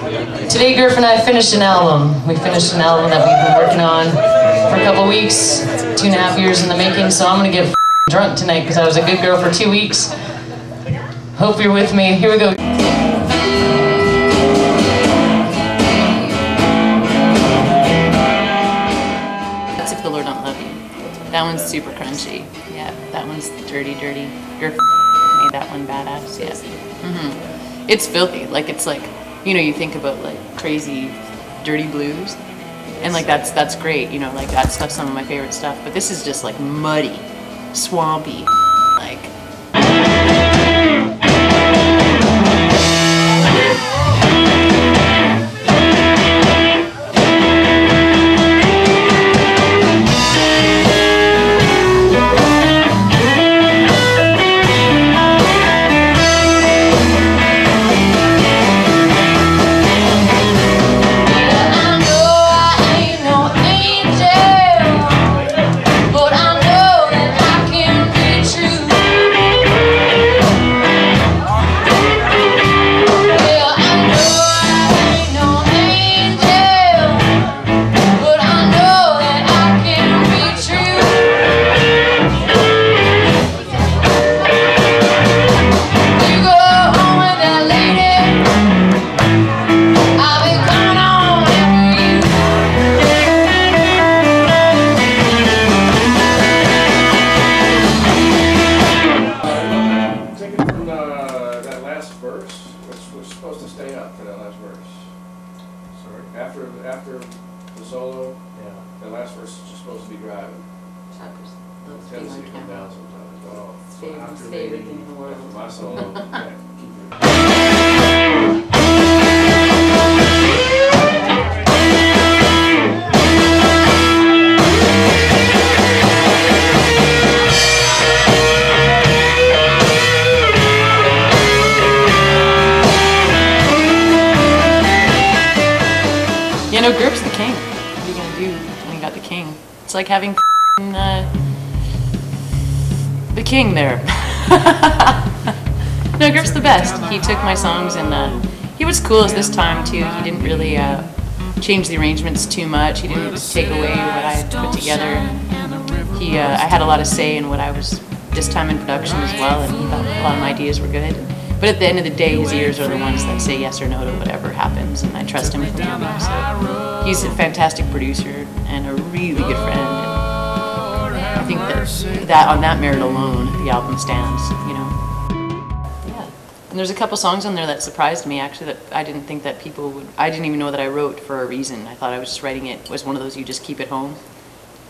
Today, Gurf and I finished an album. We finished an album that we've been working on for a couple weeks, 2.5 years in the making, so I'm gonna get drunk tonight because I was a good girl for 2 weeks. Hope you're with me. Here we go. That's If the Lord Don't Love You. That one's super crunchy. Yeah, that one's dirty, dirty. Gurf made that one badass, yeah. It's filthy, like it's like, you know, you think about like crazy, dirty blues, and like that's great, you know, like that stuff's some of my favorite stuff, but this is just like muddy, swampy, like. After the solo, the last verse is just supposed to be driving. Tennessee come down sometimes. Oh, so after favorite thing in the world. After my solo, You know, Gurf's the king. What are you gonna do when you got the king? It's like having the king there. No, Gurf's the best. He took my songs and he was cool as this time too. He didn't really change the arrangements too much. He didn't take away what I had put together. I had a lot of say in what I was this time in production as well, and he thought a lot of my ideas were good. But at the end of the day, his ears are the ones that say yes or no to whatever happens, and I trust him completely. So he's a fantastic producer and a really good friend. And I think that on that merit alone, the album stands. You know. Yeah. And there's a couple songs on there that surprised me actually that I didn't think that people would. I didn't even know that I wrote for a reason. I thought I was just writing it. It was one of those you just keep at home.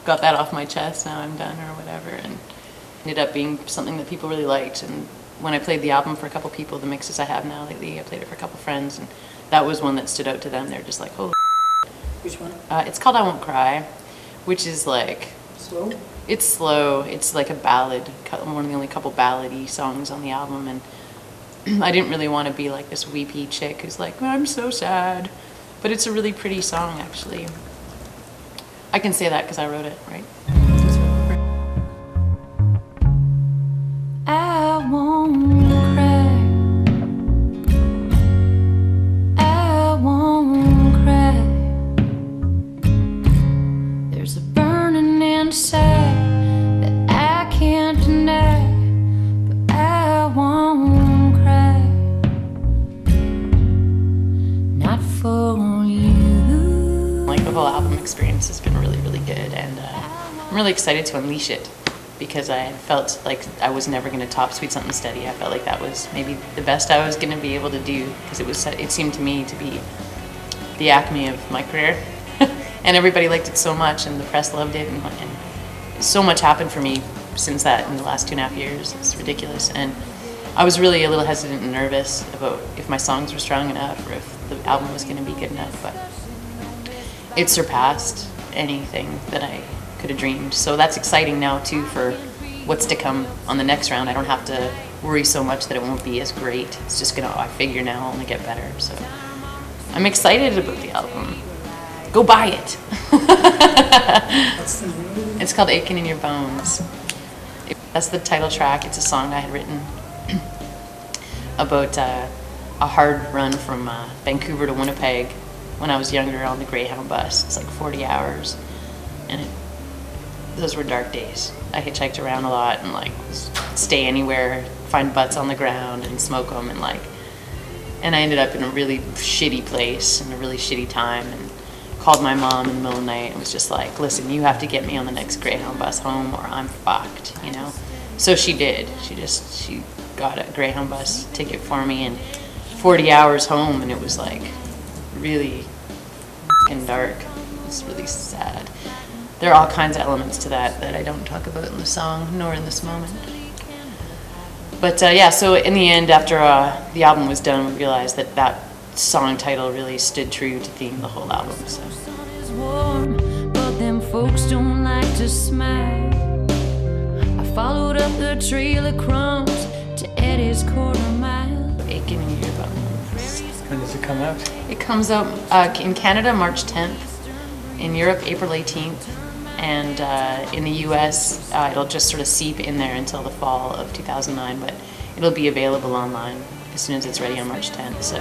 Got that off my chest. Now I'm done or whatever, and ended up being something that people really liked. And when I played the album for a couple people, the mixes I have now lately, I played it for a couple friends, and that was one that stood out to them. They're just like, holy. Which one? It's called I Won't Cry, which is like... Slow? It's slow. It's like a ballad, one of the only couple ballady songs on the album, and I didn't really want to be like this weepy chick who's like, I'm so sad. But it's a really pretty song, actually. I can say that because I wrote it, right? I won't cry. I won't cry. There's a burning inside that I can't deny, but I won't cry. Not for you. Like the whole album experience has been really, really good, and I'm really excited to unleash it. Because I felt like I was never going to top Sweet Something Steady. I felt like that was maybe the best I was going to be able to do, because it seemed to me to be the acme of my career. And everybody liked it so much, and the press loved it, and so much happened for me since that in the last 2.5 years. It's ridiculous, and I was really a little hesitant and nervous about if my songs were strong enough or if the album was going to be good enough, but it surpassed anything that I could have dreamed. So that's exciting now too for what's to come on the next round. I don't have to worry so much that it won't be as great. It's just gonna, I figure now, only get better. So I'm excited about the album. Go buy it. It's called Aching in Your Bones. That's the title track. It's a song I had written about a hard run from Vancouver to Winnipeg when I was younger on the Greyhound bus. It's like 40 hours, and those were dark days. I hitchhiked around a lot and like stay anywhere, find butts on the ground and smoke them, and I ended up in a really shitty place and a really shitty time, and called my mom in the middle of the night and was just like, listen, you have to get me on the next Greyhound bus home or I'm fucked, you know? So she did. She got a Greyhound bus ticket for me, and 40 hours home, and it was like really f***ing dark. It was really sad. There are all kinds of elements to that I don't talk about in the song nor in this moment. But yeah, so in the end, after the album was done, we realized that song title really stood true to theme the whole album. So. But them folks don't like to smile. I followed up the trail of crumbs to Eddie's quarter mile. Aching in your bum. When does it come out? It comes out in Canada March 10th, in Europe April 18th, and in the US it'll just sort of seep in there until the fall of 2009, but it'll be available online as soon as it's ready on March 10th. So